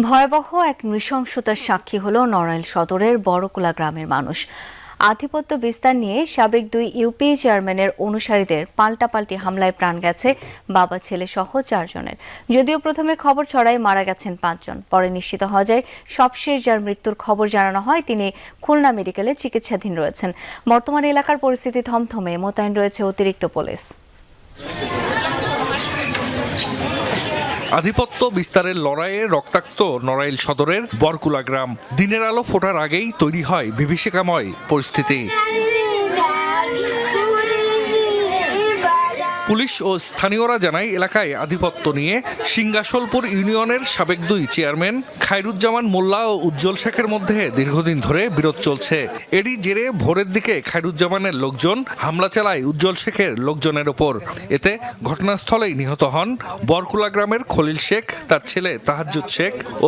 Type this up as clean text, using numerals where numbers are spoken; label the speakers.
Speaker 1: ভয়াবহ এক নৃশংসতার সাক্ষী হলো নড়াইল সদরের বড়কুলা গ্রামের মানুষ। আধিপত্য বিস্তার নিয়ে সাবেক 2 ইউপি চেয়ারম্যানের অনুসারীদের পাল্টাপাল্টি হামলায় প্রাণ গেছে বাবা ছেলে সহ 4 জনের। যদিও প্রথমে খবর ছড়ায় মারা গেছেন 5 জন, পরে নিশ্চিত হওয়া যায় সবশেষ যার মৃত্যুর খবর জানানো হয় তিনি খুলনা মেডিকেলে চিকিৎসাধীন রয়েছেন। বর্তমানে এলাকার পরিস্থিতি থমথমে, মোতায়েন রয়েছে অতিরিক্ত পুলিশ।
Speaker 2: আধিপত্য বিস্তারের লড়াইয়ে রক্তাক্ত নড়াইল সদরের বরকুলা গ্রাম। দিনের আলো ফোটার আগেই তৈরি হয় বিভীষিকাময় পরিস্থিতি। পুলিশ ও স্থানীয়রা জানায় এলাকায় আধিপত্য নিয়ে সিংগাসলপুর ইউনিয়নের সাবেক 2 চেয়ারম্যান খায়রুজ্জামান মোল্লা ও উজ্জ্বল শেখের মধ্যে দীর্ঘদিন ধরে বিরোধ চলছে। এরই জেরে ভোরের দিকে খায়রুজ্জামানের লোকজন হামলা চালায় উজ্জ্বল শেখের লোকজনের ওপর। এতে ঘটনাস্থলেই নিহত হন বরকুলা গ্রামের খলিল শেখ, তার ছেলে তাহাজ্জুদ শেখ ও